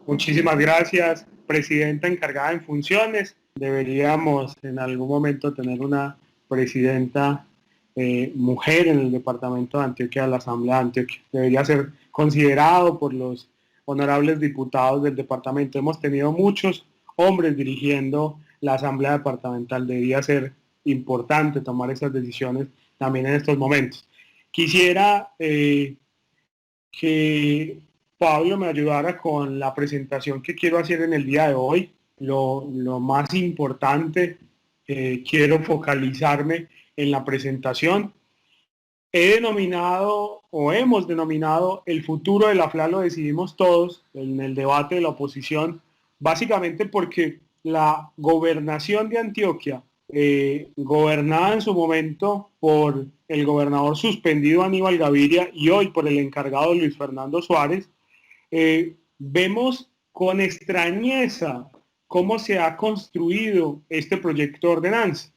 Muchísimas gracias, presidenta encargada en funciones. Deberíamos en algún momento tener una presidenta mujer en el departamento de Antioquia, de la Asamblea de Antioquia. Debería ser considerado por los honorables diputados del departamento. Hemos tenido muchos hombres dirigiendo la Asamblea Departamental. Debería ser importante tomar esas decisiones también en estos momentos. Quisiera que Pablo me ayudara con la presentación que quiero hacer en el día de hoy. Lo más importante, quiero focalizarme en la presentación. He denominado o hemos denominado el futuro de la FLA lo decidimos todos en el debate de la oposición, básicamente porque la gobernación de Antioquia, gobernada en su momento por el gobernador suspendido Aníbal Gaviria y hoy por el encargado Luis Fernando Suárez, vemos con extrañeza cómo se ha construido este proyecto de ordenanza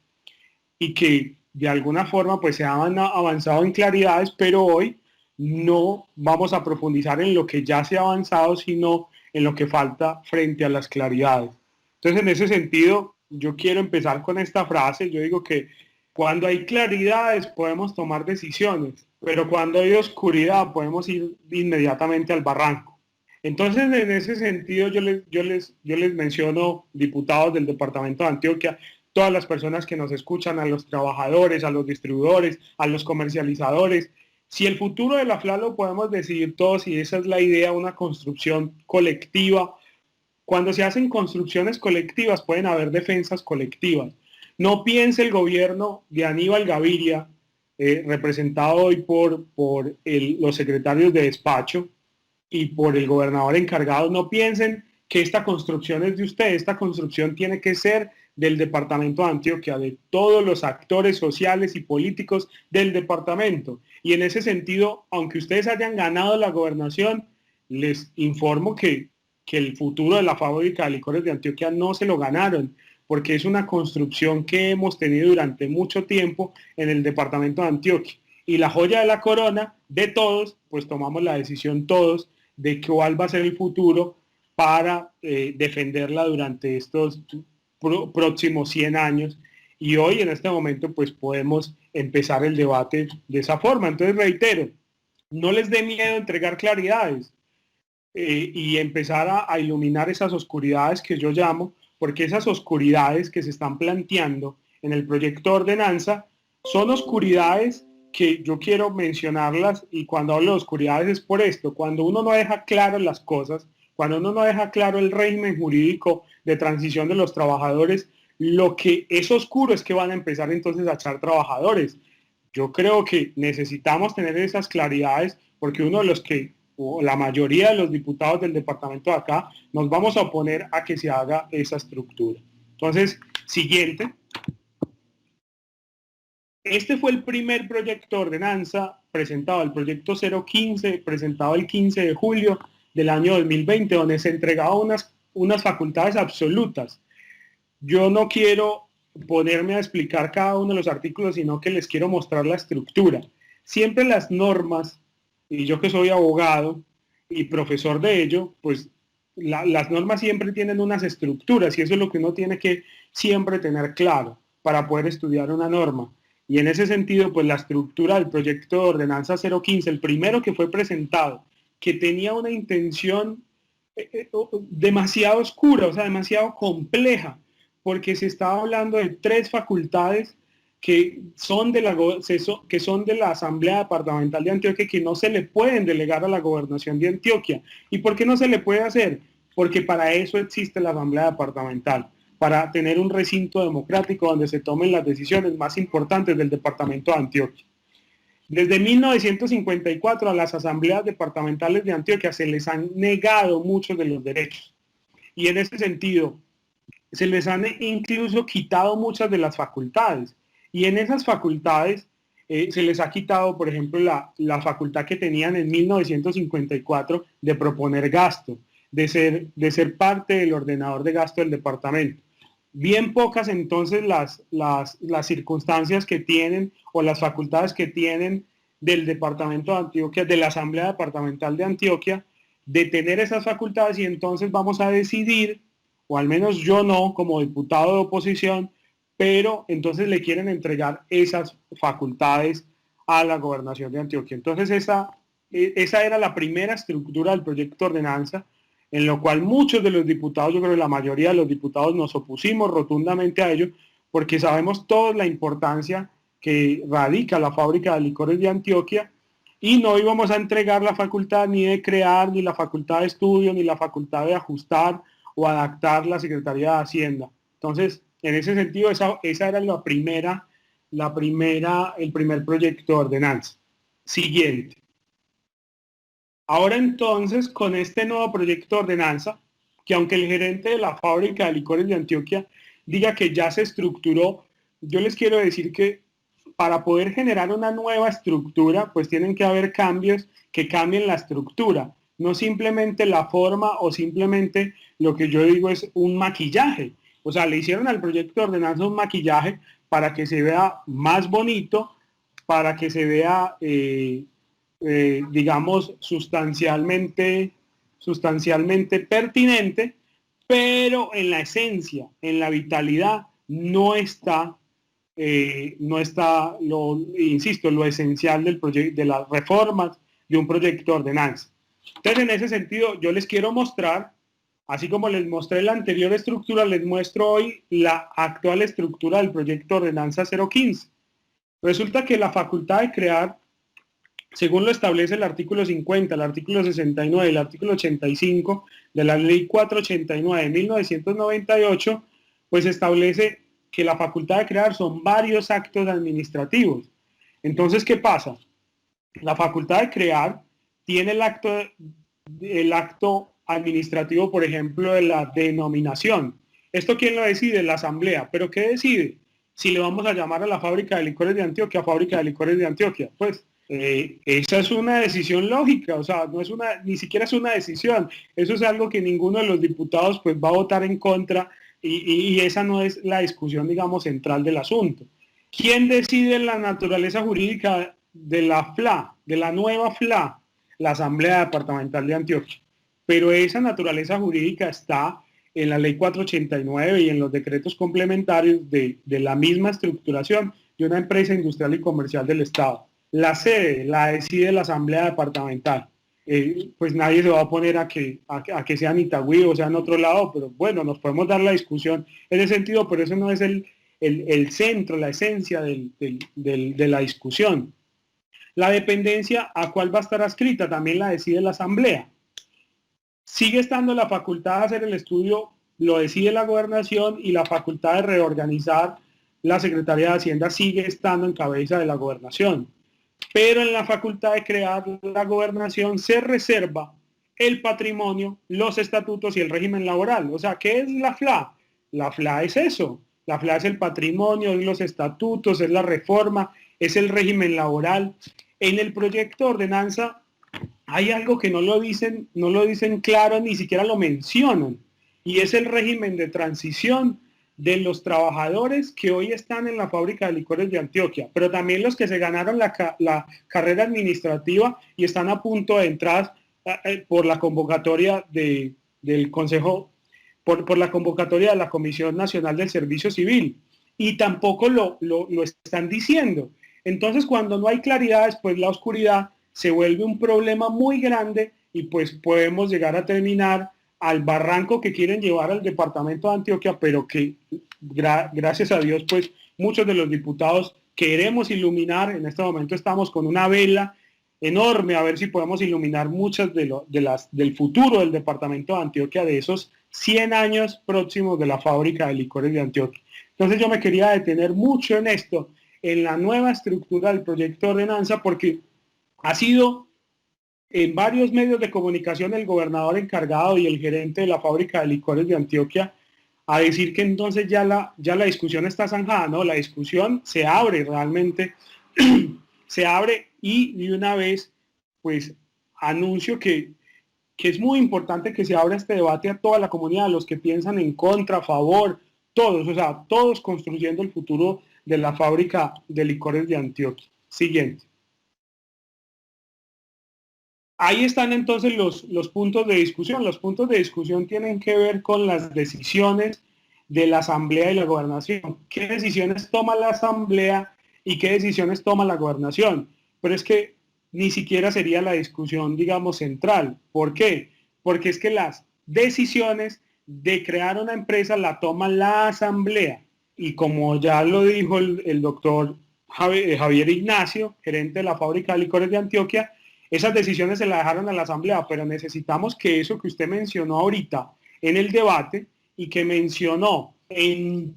y que de alguna forma pues se han avanzado en claridades, pero hoy no vamos a profundizar en lo que ya se ha avanzado, sino en lo que falta frente a las claridades. Entonces, en ese sentido, yo quiero empezar con esta frase. Yo digo que cuando hay claridades podemos tomar decisiones, pero cuando hay oscuridad podemos ir inmediatamente al barranco. Entonces, en ese sentido, yo les menciono, diputados del departamento de Antioquia, todas las personas que nos escuchan, a los trabajadores, a los distribuidores, a los comercializadores. Si el futuro de la FLA lo podemos decidir todos, y esa es la idea, una construcción colectiva. Cuando se hacen construcciones colectivas pueden haber defensas colectivas. No piense el gobierno de Aníbal Gaviria, representado hoy por los secretarios de despacho y por el gobernador encargado, no piensen que esta construcción es de usted. Esta construcción tiene que ser del departamento de Antioquia, de todos los actores sociales y políticos del departamento. Y en ese sentido, aunque ustedes hayan ganado la gobernación, les informo que el futuro de la fábrica de licores de Antioquia no se lo ganaron, porque es una construcción que hemos tenido durante mucho tiempo en el departamento de Antioquia. Y la joya de la corona de todos, pues tomamos la decisión todos de cuál va a ser el futuro para defenderla durante estos próximos 100 años. Y hoy, en este momento, pues podemos empezar el debate de esa forma. Entonces, reitero, no les dé miedo entregar claridades y empezar a iluminar esas oscuridades que yo llamo, porque esas oscuridades que se están planteando en el proyecto de ordenanza son oscuridades que yo quiero mencionarlas, y cuando hablo de oscuridades es por esto: cuando uno no deja claras las cosas, cuando uno no deja claro el régimen jurídico de transición de los trabajadores, lo que es oscuro es que van a empezar entonces a echar trabajadores. Yo creo que necesitamos tener esas claridades, porque uno de los que, o la mayoría de los diputados del departamento de acá, nos vamos a oponer a que se haga esa estructura. Entonces, siguiente. Este fue el primer proyecto de ordenanza presentado, el proyecto 015, presentado el 15 de julio del año 2020, donde se entregaban unas facultades absolutas. Yo no quiero ponerme a explicar cada uno de los artículos, sino que les quiero mostrar la estructura. Siempre las normas, y yo que soy abogado y profesor de ello, pues las normas siempre tienen unas estructuras, y eso es lo que uno tiene que siempre tener claro para poder estudiar una norma. Y en ese sentido, pues la estructura del proyecto de ordenanza 015, el primero que fue presentado, que tenía una intención demasiado oscura, o sea, demasiado compleja, porque se estaba hablando de 3 facultades que son de la Asamblea Departamental de Antioquia, que no se le pueden delegar a la gobernación de Antioquia. ¿Y por qué no se le puede hacer? Porque para eso existe la Asamblea Departamental, para tener un recinto democrático donde se tomen las decisiones más importantes del departamento de Antioquia. Desde 1954 a las asambleas departamentales de Antioquia se les han negado muchos de los derechos, y en ese sentido se les han incluso quitado muchas de las facultades, y en esas facultades se les ha quitado, por ejemplo, la facultad que tenían en 1954 de proponer gasto, de ser parte del ordenador de gasto del departamento. Bien pocas entonces las circunstancias que tienen, o las facultades que tienen del departamento de Antioquia, de la Asamblea Departamental de Antioquia, de tener esas facultades y entonces vamos a decidir, o al menos yo no, como diputado de oposición, pero entonces le quieren entregar esas facultades a la gobernación de Antioquia. Entonces esa era la primera estructura del proyecto de ordenanza, en lo cual muchos de los diputados, yo creo que la mayoría de los diputados nos opusimos rotundamente a ello, porque sabemos toda la importancia que radica la fábrica de licores de Antioquia, y no íbamos a entregar la facultad ni de crear, ni la facultad de estudio, ni la facultad de ajustar o adaptar la Secretaría de Hacienda. Entonces, en ese sentido, esa era el primer proyecto de ordenanza. Siguiente. Ahora entonces, con este nuevo proyecto de ordenanza, que aunque el gerente de la fábrica de licores de Antioquia diga que ya se estructuró, yo les quiero decir que para poder generar una nueva estructura, pues tienen que haber cambios que cambien la estructura, no simplemente la forma o simplemente lo que yo digo es un maquillaje. O sea, le hicieron al proyecto de ordenanza un maquillaje para que se vea más bonito, para que se vea, digamos, sustancialmente pertinente, pero en la esencia, en la vitalidad, no está, insisto, lo esencial del proyecto, de las reformas de un proyecto de ordenanza. Entonces, en ese sentido, yo les quiero mostrar, así como les mostré la anterior estructura, les muestro hoy la actual estructura del proyecto de ordenanza 015. Resulta que la facultad de crear, según lo establece el artículo 50, el artículo 69 y el artículo 85 de la ley 489 de 1998, pues establece que la facultad de crear son varios actos administrativos. Entonces, ¿qué pasa? La facultad de crear tiene el acto administrativo, por ejemplo, de la denominación. ¿Esto quién lo decide? La asamblea. ¿Pero qué decide? Si le vamos a llamar a la fábrica de licores de Antioquia, fábrica de licores de Antioquia. Pues esa es una decisión lógica, o sea, no es ni siquiera es una decisión. Eso es algo que ninguno de los diputados pues va a votar en contra y esa no es la discusión, digamos, central del asunto. ¿Quién decide la naturaleza jurídica de la FLA, de la nueva FLA? La Asamblea Departamental de Antioquia. Pero esa naturaleza jurídica está en la ley 489 y en los decretos complementarios de la misma estructuración de una empresa industrial y comercial del Estado. La sede la decide la Asamblea Departamental. Pues nadie se va a poner a que sea en Itagüí o sea en otro lado, pero bueno, nos podemos dar la discusión en ese sentido, pero eso no es el centro, la esencia de la discusión. La dependencia a cuál va a estar adscrita también la decide la Asamblea. Sigue estando la facultad de hacer el estudio, lo decide la gobernación, y la facultad de reorganizar la Secretaría de Hacienda sigue estando en cabeza de la gobernación. Pero en la facultad de crear la gobernación se reserva el patrimonio, los estatutos y el régimen laboral. O sea, ¿qué es la FLA? La FLA es eso. La FLA es el patrimonio, es los estatutos, es la reforma, es el régimen laboral. En el proyecto de ordenanza hay algo que no lo dicen claro, ni siquiera lo mencionan, y es el régimen de transición de los trabajadores que hoy están en la fábrica de licores de Antioquia, pero también los que se ganaron la carrera administrativa y están a punto de entrar por la convocatoria del Consejo, por la convocatoria de la Comisión Nacional del Servicio Civil, y tampoco lo están diciendo. Entonces, cuando no hay claridad, después la oscuridad se vuelve un problema muy grande y pues podemos llegar a terminar al barranco que quieren llevar al departamento de Antioquia, pero que gracias a Dios pues muchos de los diputados queremos iluminar. En este momento estamos con una vela enorme a ver si podemos iluminar muchas del futuro del departamento de Antioquia, de esos 100 años próximos de la fábrica de licores de Antioquia. Entonces yo me quería detener mucho en esto, en la nueva estructura del proyecto de ordenanza, porque ha sido en varios medios de comunicación el gobernador encargado y el gerente de la fábrica de licores de Antioquia a decir que entonces ya la discusión está zanjada. No, la discusión se abre realmente, se abre, y de una vez pues anuncio que es muy importante que se abra este debate a toda la comunidad, a los que piensan en contra, a favor, todos, o sea, todos construyendo el futuro de la fábrica de licores de Antioquia. Siguiente. Ahí están entonces los puntos de discusión. Los puntos de discusión tienen que ver con las decisiones de la Asamblea y la Gobernación. ¿Qué decisiones toma la Asamblea y qué decisiones toma la Gobernación? Pero es que ni siquiera sería la discusión, digamos, central. ¿Por qué? Porque es que las decisiones de crear una empresa la toma la Asamblea. Y como ya lo dijo el doctor Javier Ignacio, gerente de la fábrica de licores de Antioquia, esas decisiones se las dejaron a la Asamblea, pero necesitamos que eso que usted mencionó ahorita en el debate y que mencionó en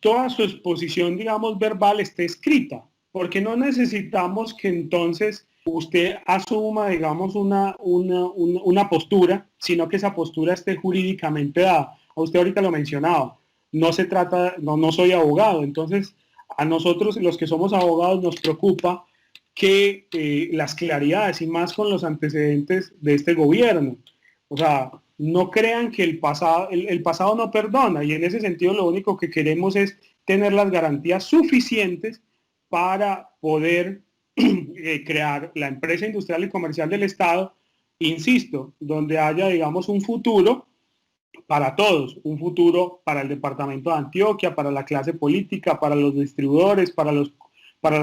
toda su exposición, digamos, verbal, esté escrita, porque no necesitamos que entonces usted asuma, digamos, una postura, sino que esa postura esté jurídicamente dada. A usted ahorita lo mencionaba, no se trata, no soy abogado, entonces a nosotros los que somos abogados nos preocupa que las claridades y más con los antecedentes de este gobierno. O sea, no crean que el pasado no perdona y en ese sentido lo único que queremos es tener las garantías suficientes para poder crear la empresa industrial y comercial del Estado, insisto, donde haya, digamos, un futuro para todos, un futuro para el departamento de Antioquia, para la clase política, para los distribuidores, para los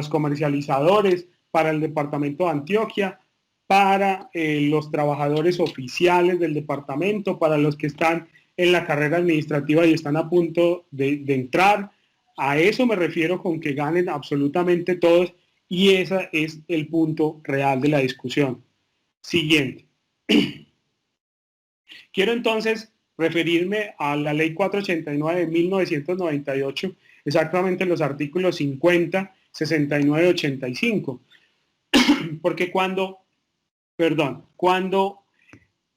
comercializadores, para el departamento de Antioquia, para los trabajadores oficiales del departamento, para los que están en la carrera administrativa y están a punto de entrar. A eso me refiero con que ganen absolutamente todos y ese es el punto real de la discusión. Siguiente. Quiero entonces referirme a la ley 489 de 1998, exactamente los artículos 50, 69 y 85. Porque cuando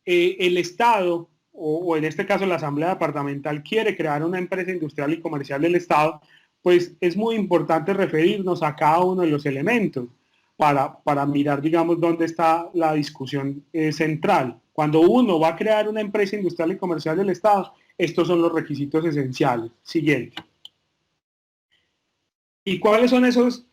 el Estado, o en este caso la Asamblea Departamental, quiere crear una empresa industrial y comercial del Estado, pues es muy importante referirnos a cada uno de los elementos para mirar, digamos, dónde está la discusión central. Cuando uno va a crear una empresa industrial y comercial del Estado, estos son los requisitos esenciales. Siguiente. ¿Y cuáles son esos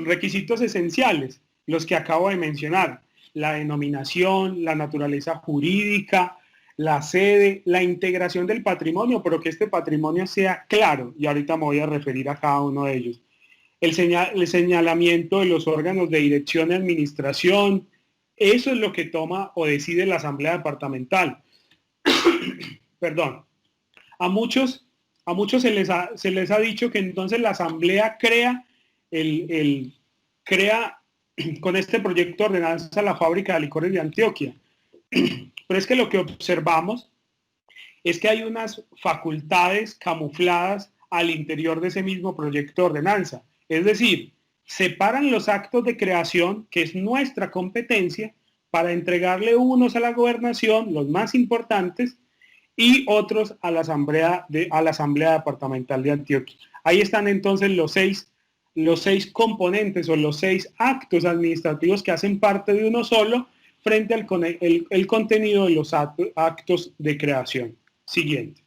requisitos esenciales? Los que acabo de mencionar. La denominación, la naturaleza jurídica, la sede, la integración del patrimonio, pero que este patrimonio sea claro, y ahorita me voy a referir a cada uno de ellos. El señalamiento de los órganos de dirección y administración, eso es lo que toma o decide la Asamblea Departamental. Perdón. A muchos se les ha dicho que entonces la Asamblea crea con este proyecto de ordenanza la fábrica de licores de Antioquia. Pero es que lo que observamos es que hay unas facultades camufladas al interior de ese mismo proyecto de ordenanza. Es decir, separan los actos de creación, que es nuestra competencia, para entregarle unos a la gobernación, los más importantes, y otros a la Asamblea Departamental de Antioquia. Ahí están entonces los seis componentes o los 6 actos administrativos que hacen parte de uno solo frente al el contenido de los actos de creación. Siguiente.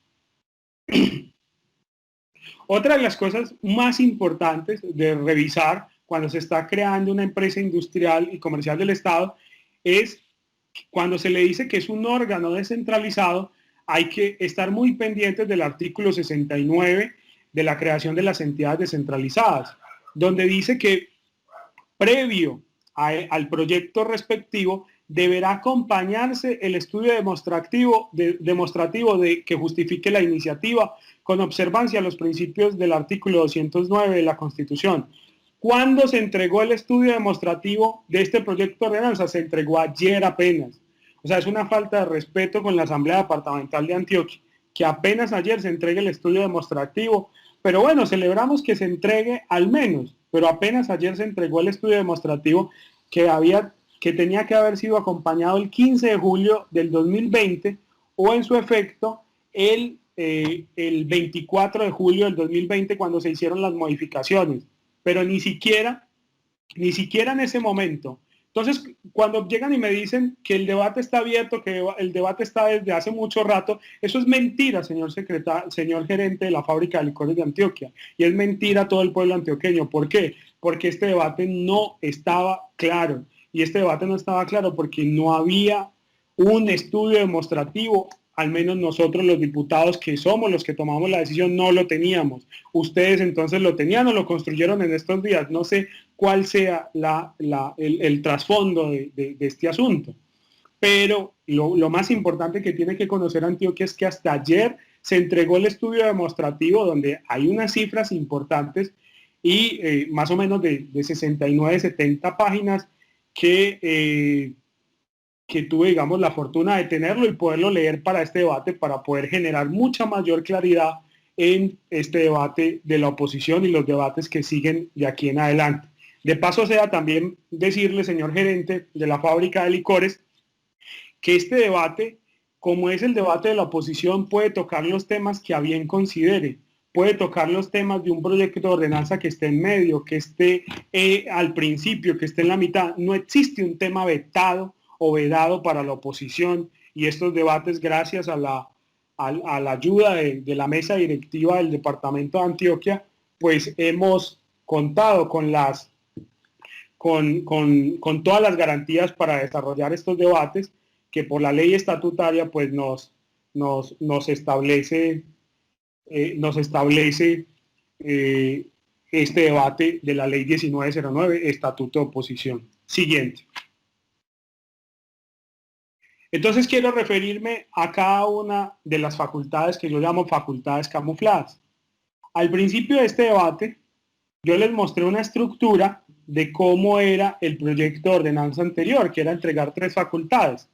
Otra de las cosas más importantes de revisar cuando se está creando una empresa industrial y comercial del Estado es cuando se le dice que es un órgano descentralizado, hay que estar muy pendientes del artículo 69 de la creación de las entidades descentralizadas, donde dice que previo al proyecto respectivo deberá acompañarse el estudio demostrativo de que justifique la iniciativa con observancia a los principios del artículo 209 de la Constitución. ¿Cuándo se entregó el estudio demostrativo de este proyecto de ordenanza? Se entregó ayer apenas. O sea, es una falta de respeto con la Asamblea Departamental de Antioquia, que apenas ayer se entregue el estudio demostrativo. Pero bueno, celebramos que se entregue al menos, pero apenas ayer se entregó el estudio demostrativo que tenía que haber sido acompañado el 15 de julio del 2020 o en su efecto el 24 de julio del 2020 cuando se hicieron las modificaciones. Pero ni siquiera en ese momento. Entonces, cuando llegan y me dicen que el debate está abierto, que el debate está desde hace mucho rato, eso es mentira, señor gerente de la fábrica de licores de Antioquia. Y es mentira a todo el pueblo antioqueño. ¿Por qué? Porque este debate no estaba claro. y este debate no estaba claro porque no había un estudio demostrativo. Al menos nosotros los diputados que somos los que tomamos la decisión no lo teníamos. Ustedes entonces lo tenían o lo construyeron en estos días. No sé cuál sea el trasfondo de este asunto. Pero lo más importante que tiene que conocer Antioquia es que hasta ayer se entregó el estudio demostrativo donde hay unas cifras importantes y más o menos de 69, 70 páginas que tuve, digamos, la fortuna de tenerlo y poderlo leer para este debate, para poder generar mucha mayor claridad en este debate de la oposición y los debates que siguen de aquí en adelante. De paso sea también decirle, señor gerente de la fábrica de licores, que este debate, como es el debate de la oposición, puede tocar los temas que a bien considere, puede tocar los temas de un proyecto de ordenanza que esté en medio, que esté al principio, que esté en la mitad. No existe un tema vetado o vedado para la oposición, y estos debates, gracias a la ayuda de la mesa directiva del departamento de Antioquia, pues hemos contado con todas las garantías para desarrollar estos debates que por la ley estatutaria pues nos establece este debate de la ley 1909, Estatuto de Oposición. Siguiente. Entonces quiero referirme a cada una de las facultades que yo llamo facultades camufladas. Al principio de este debate, yo les mostré una estructura de cómo era el proyecto de ordenanza anterior, que era entregar 3 facultades.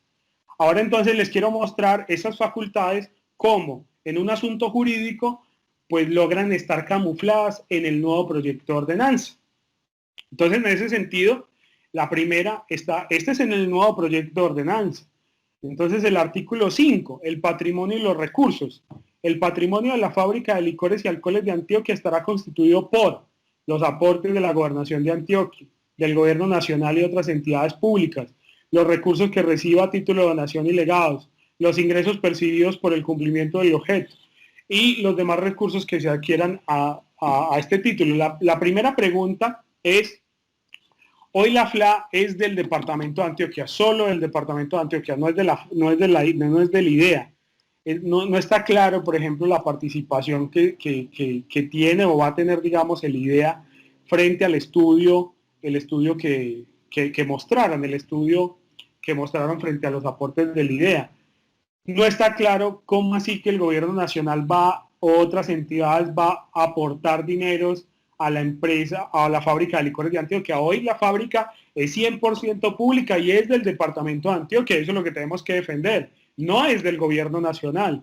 Ahora entonces les quiero mostrar esas facultades cómo en un asunto jurídico pues logran estar camufladas en el nuevo proyecto de ordenanza. Entonces en ese sentido, la primera está, este es en el nuevo proyecto de ordenanza. Entonces el artículo 5, el patrimonio y los recursos. El patrimonio de la fábrica de licores y alcoholes de Antioquia estará constituido por los aportes de la Gobernación de Antioquia, del Gobierno Nacional y otras entidades públicas, los recursos que reciba a título de donación y legados, los ingresos percibidos por el cumplimiento del objeto y los demás recursos que se adquieran a este título. La primera pregunta es, hoy la FLA es del departamento de Antioquia, solo del departamento de Antioquia, no es de la IDEA. No está claro, por ejemplo, la participación que tiene o va a tener, digamos, el IDEA frente al estudio, que mostraron, el estudio que mostraron frente a los aportes del IDEA. No está claro cómo así que el gobierno nacional o otras entidades va a aportar dineros a la empresa, a la fábrica de licores de Antioquia. Hoy la fábrica es 100% pública y es del departamento de Antioquia, eso es lo que tenemos que defender, no es del gobierno nacional.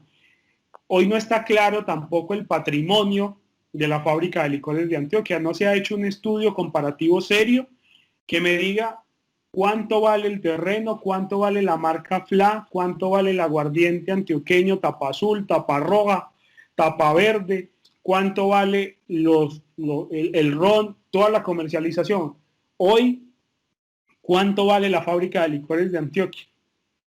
Hoy no está claro tampoco el patrimonio de la fábrica de licores de Antioquia, no se ha hecho un estudio comparativo serio que me diga cuánto vale el terreno, cuánto vale la marca FLA, cuánto vale el aguardiente antioqueño, tapa azul, tapa roja, tapa verde, cuánto vale el ron, toda la comercialización. Hoy, ¿cuánto vale la fábrica de licores de Antioquia?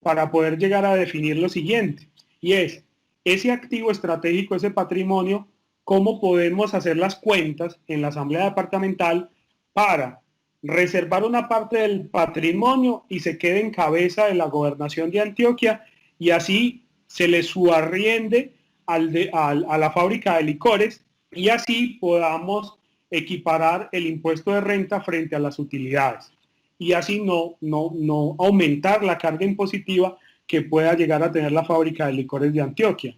Para poder llegar a definir lo siguiente, y es, ese activo estratégico, ese patrimonio, ¿cómo podemos hacer las cuentas en la Asamblea Departamental para reservar una parte del patrimonio y se quede en cabeza de la Gobernación de Antioquia y así se le subarriende a la fábrica de licores y así podamos equiparar el impuesto de renta frente a las utilidades y así no aumentar la carga impositiva que pueda llegar a tener la fábrica de licores de Antioquia,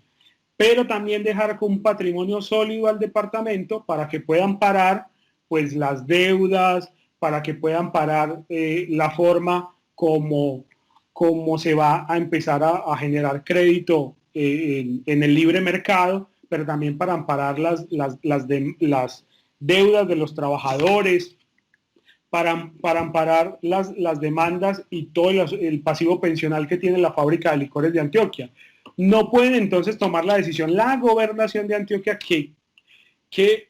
pero también dejar con un patrimonio sólido al departamento para que puedan parar pues las deudas, para que puedan parar la forma como se va a empezar a generar crédito en el libre mercado, pero también para amparar las deudas de los trabajadores, para amparar las demandas y todo el pasivo pensional que tiene la fábrica de licores de Antioquia. No pueden entonces tomar la decisión la Gobernación de Antioquia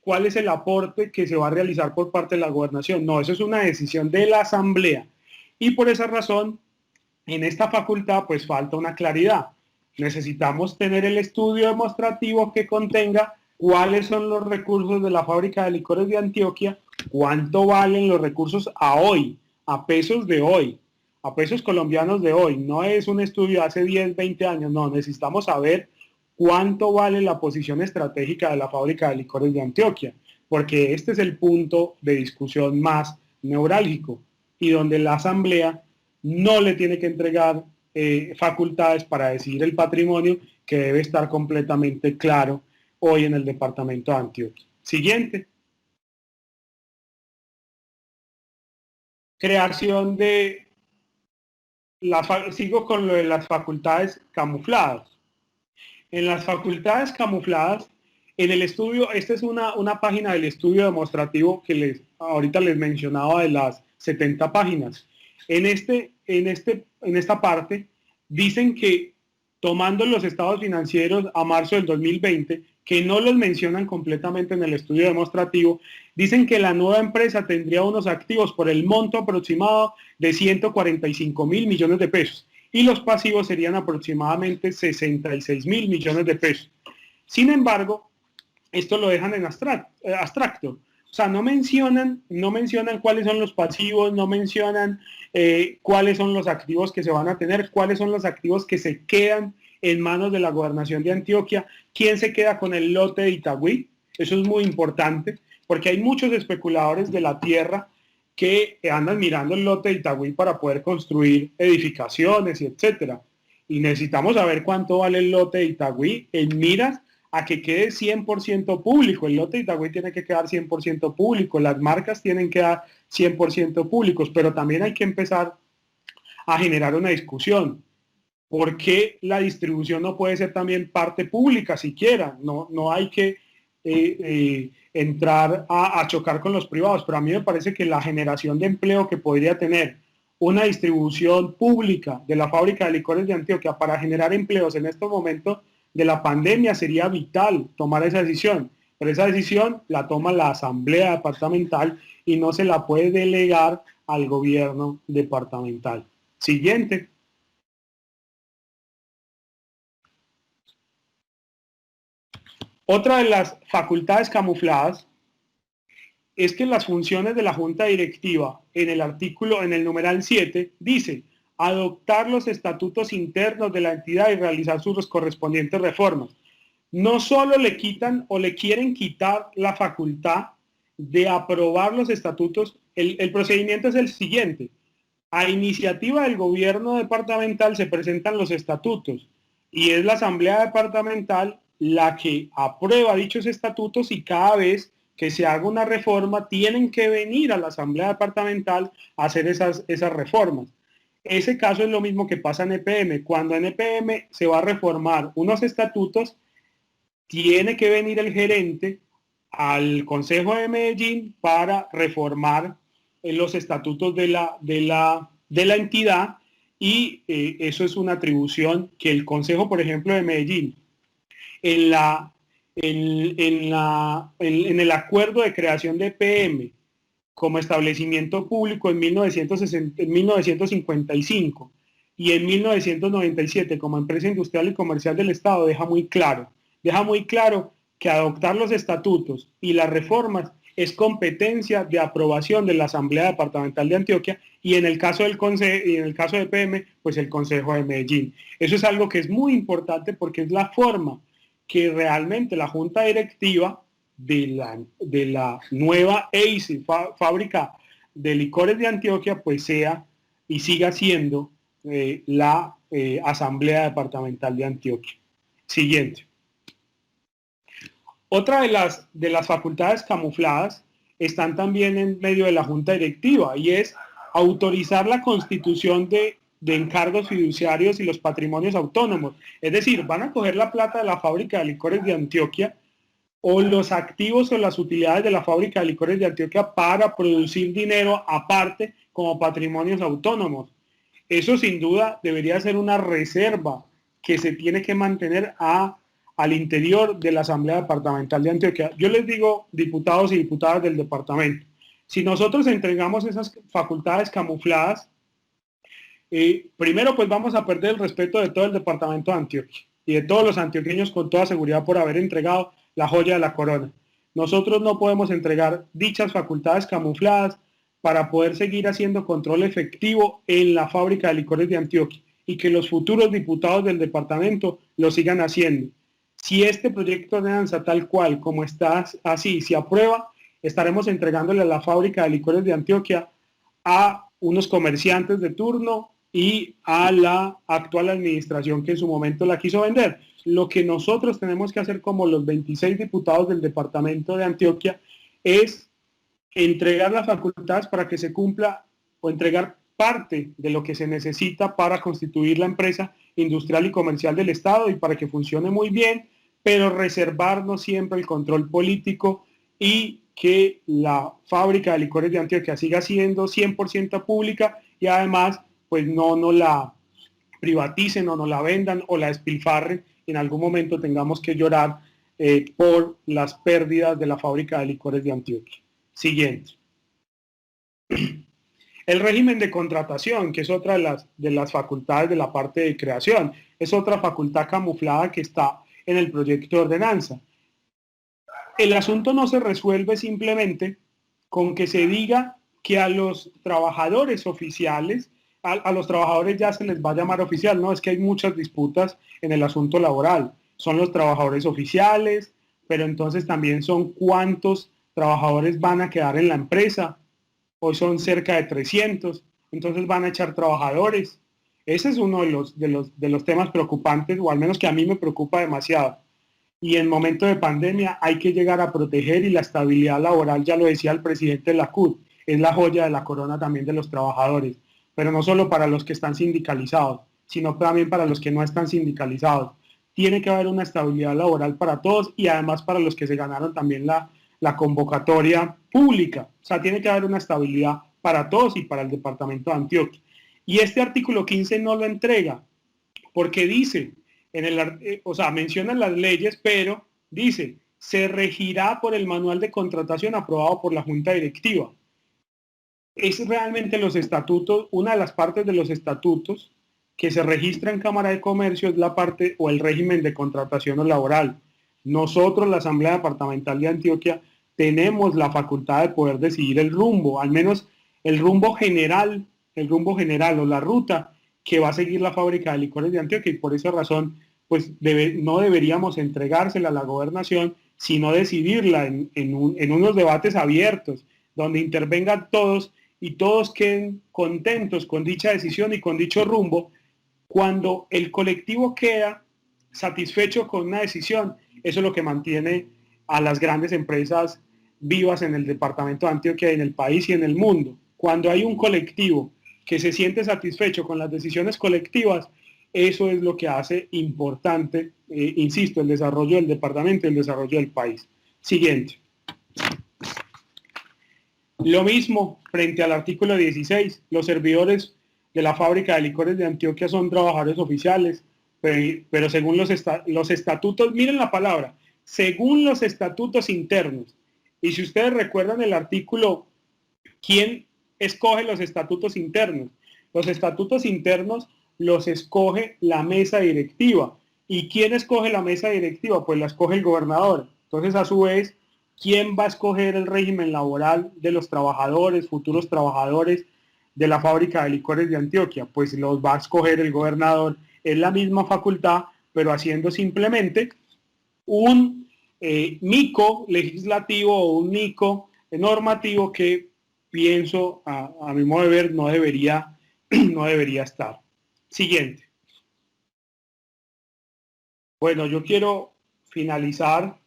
cuál es el aporte que se va a realizar por parte de la gobernación. No, eso es una decisión de la Asamblea. Y por esa razón, en esta facultad, pues falta una claridad. Necesitamos tener el estudio demostrativo que contenga cuáles son los recursos de la fábrica de licores de Antioquia, cuánto valen los recursos a hoy, a pesos de hoy, a pesos colombianos de hoy, no es un estudio de hace 10, 20 años, no, necesitamos saber cuánto vale la posición estratégica de la fábrica de licores de Antioquia, porque este es el punto de discusión más neurálgico y donde la Asamblea no le tiene que entregar facultades para decidir el patrimonio, que debe estar completamente claro hoy en el departamento de Antioquia. Siguiente. Creación de sigo con lo de las facultades camufladas. En las facultades camufladas, en el estudio, esta es una página del estudio demostrativo que ahorita les mencionaba de las 70 páginas. En esta parte dicen que tomando los estados financieros a marzo del 2020, que no los mencionan completamente en el estudio demostrativo, dicen que la nueva empresa tendría unos activos por el monto aproximado de 145.000 millones de pesos y los pasivos serían aproximadamente 66.000 millones de pesos. Sin embargo, esto lo dejan en abstracto. O sea, no mencionan cuáles son los pasivos, no mencionan cuáles son los activos que se van a tener, cuáles son los activos que se quedan en manos de la gobernación de Antioquia, quién se queda con el lote de Itagüí. Eso es muy importante, porque hay muchos especuladores de la tierra que andan mirando el lote de Itagüí para poder construir edificaciones y etcétera. Y necesitamos saber cuánto vale el lote de Itagüí en miras a que quede 100% público. El lote de Itagüí tiene que quedar 100% público, las marcas tienen que quedar 100% públicos, pero también hay que empezar a generar una discusión. ¿Por qué la distribución no puede ser también parte pública siquiera? No hay que entrar a chocar con los privados, pero a mí me parece que la generación de empleo que podría tener una distribución pública de la fábrica de licores de Antioquia para generar empleos en estos momentos de la pandemia sería vital tomar esa decisión, pero esa decisión la toma la asamblea departamental y no se la puede delegar al gobierno departamental. Siguiente. Otra de las facultades camufladas es que las funciones de la Junta Directiva en el numeral 7, dice adoptar los estatutos internos de la entidad y realizar sus correspondientes reformas. No solo le quitan o le quieren quitar la facultad de aprobar los estatutos, el procedimiento es el siguiente. A iniciativa del gobierno departamental se presentan los estatutos y es la asamblea departamental la que aprueba dichos estatutos y cada vez que se haga una reforma tienen que venir a la asamblea departamental a hacer esas reformas. Ese caso es lo mismo que pasa en EPM. Cuando en EPM se va a reformar unos estatutos, tiene que venir el gerente al Consejo de Medellín para reformar los estatutos de la entidad y eso es una atribución que el Consejo, por ejemplo, de Medellín, en el acuerdo de creación de EPM como establecimiento público en 1955 y en 1997 como empresa industrial y comercial del Estado deja muy claro que adoptar los estatutos y las reformas es competencia de aprobación de la Asamblea Departamental de Antioquia y en el caso del Consejo y en el caso de EPM, pues el Consejo de Medellín. Eso es algo que es muy importante porque es la forma que realmente la Junta Directiva de la nueva EICE, fábrica de licores de Antioquia, pues sea y siga siendo la Asamblea Departamental de Antioquia. Siguiente. Otra de las facultades camufladas están también en medio de la Junta Directiva y es autorizar la constitución de encargos fiduciarios y los patrimonios autónomos. Es decir, van a coger la plata de la fábrica de licores de Antioquia o los activos o las utilidades de la fábrica de licores de Antioquia para producir dinero aparte como patrimonios autónomos. Eso sin duda debería ser una reserva que se tiene que mantener al interior de la Asamblea Departamental de Antioquia. Yo les digo, diputados y diputadas del departamento, si nosotros entregamos esas facultades camufladas, primero pues vamos a perder el respeto de todo el departamento de Antioquia y de todos los antioqueños con toda seguridad por haber entregado la joya de la corona. Nosotros no podemos entregar dichas facultades camufladas para poder seguir haciendo control efectivo en la fábrica de licores de Antioquia y que los futuros diputados del departamento lo sigan haciendo. Si este proyecto de ordenanza tal cual como está así se aprueba, estaremos entregándole a la fábrica de licores de Antioquia a unos comerciantes de turno y a la actual administración que en su momento la quiso vender. Lo que nosotros tenemos que hacer como los 26 diputados del departamento de Antioquia es entregar las facultades para que se cumpla o entregar parte de lo que se necesita para constituir la empresa industrial y comercial del Estado y para que funcione muy bien, pero reservarnos siempre el control político y que la fábrica de licores de Antioquia siga siendo 100% pública y además pues no la privaticen o no la vendan o la despilfarren. En algún momento tengamos que llorar por las pérdidas de la fábrica de licores de Antioquia. Siguiente. El régimen de contratación, que es otra de las facultades de la parte de creación, es otra facultad camuflada que está en el proyecto de ordenanza. El asunto no se resuelve simplemente con que se diga que a los trabajadores oficiales, a los trabajadores ya se les va a llamar oficial, no, es que hay muchas disputas en el asunto laboral. Son los trabajadores oficiales, pero entonces también son cuántos trabajadores van a quedar en la empresa. Hoy son cerca de 300, entonces van a echar trabajadores. Ese es uno de los temas preocupantes, o al menos que a mí me preocupa demasiado. Y en momento de pandemia hay que llegar a proteger y la estabilidad laboral, ya lo decía el presidente de la CUT, es la joya de la corona también de los trabajadores, pero no solo para los que están sindicalizados, sino también para los que no están sindicalizados. Tiene que haber una estabilidad laboral para todos y además para los que se ganaron también la convocatoria pública. O sea, tiene que haber una estabilidad para todos y para el departamento de Antioquia. Y este artículo 15 no lo entrega, porque dice, menciona las leyes, pero dice, se regirá por el manual de contratación aprobado por la Junta Directiva. Es realmente los estatutos, una de las partes de los estatutos que se registra en Cámara de Comercio es la parte o el régimen de contratación laboral. Nosotros, la Asamblea Departamental de Antioquia, tenemos la facultad de poder decidir el rumbo, al menos el rumbo general o la ruta que va a seguir la fábrica de licores de Antioquia, y por esa razón pues no deberíamos entregársela a la gobernación, sino decidirla en unos debates abiertos, donde intervengan todos y todos queden contentos con dicha decisión y con dicho rumbo. Cuando el colectivo queda satisfecho con una decisión, eso es lo que mantiene a las grandes empresas vivas en el departamento de Antioquia, en el país y en el mundo. Cuando hay un colectivo que se siente satisfecho con las decisiones colectivas, eso es lo que hace importante, insisto, el desarrollo del departamento y el desarrollo del país. Siguiente. Lo mismo frente al artículo 16, los servidores de la fábrica de licores de Antioquia son trabajadores oficiales, pero según los estatutos, miren la palabra, según los estatutos internos. Y si ustedes recuerdan el artículo, ¿quién escoge los estatutos internos? Los estatutos internos los escoge la mesa directiva. ¿Y quién escoge la mesa directiva? Pues la escoge el gobernador. Entonces, a su vez, ¿quién va a escoger el régimen laboral de los trabajadores, futuros trabajadores de la fábrica de licores de Antioquia? Pues los va a escoger el gobernador. Es la misma facultad, pero haciendo simplemente un mico legislativo o un mico normativo que pienso, a mi modo de ver, no debería estar. Siguiente. Bueno, yo quiero finalizar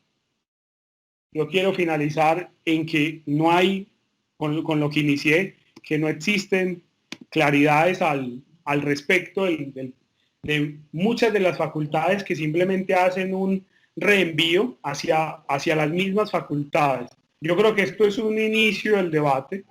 en que no hay, con lo que inicié, que no existen claridades al respecto de muchas de las facultades que simplemente hacen un reenvío hacia las mismas facultades. Yo creo que esto es un inicio del debate.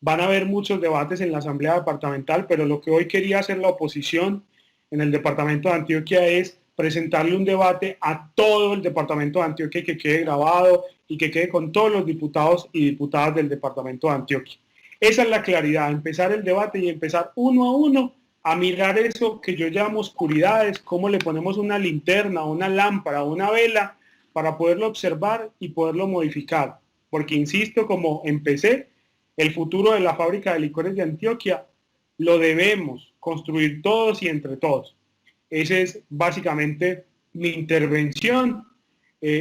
Van a haber muchos debates en la Asamblea Departamental, pero lo que hoy quería hacer la oposición en el Departamento de Antioquia es presentarle un debate a todo el Departamento de Antioquia que quede grabado y que quede con todos los diputados y diputadas del Departamento de Antioquia. Esa es la claridad, empezar el debate y empezar uno a uno a mirar eso que yo llamo oscuridades, cómo le ponemos una linterna, una lámpara, una vela para poderlo observar y poderlo modificar. Porque insisto, como empecé, El futuro de la fábrica de licores de Antioquia lo debemos construir todos y entre todos. Esa es básicamente mi intervención.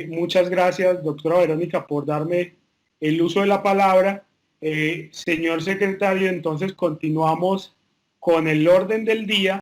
Muchas gracias, doctora Verónica, por darme el uso de la palabra. Señor secretario, entonces continuamos con el orden del día.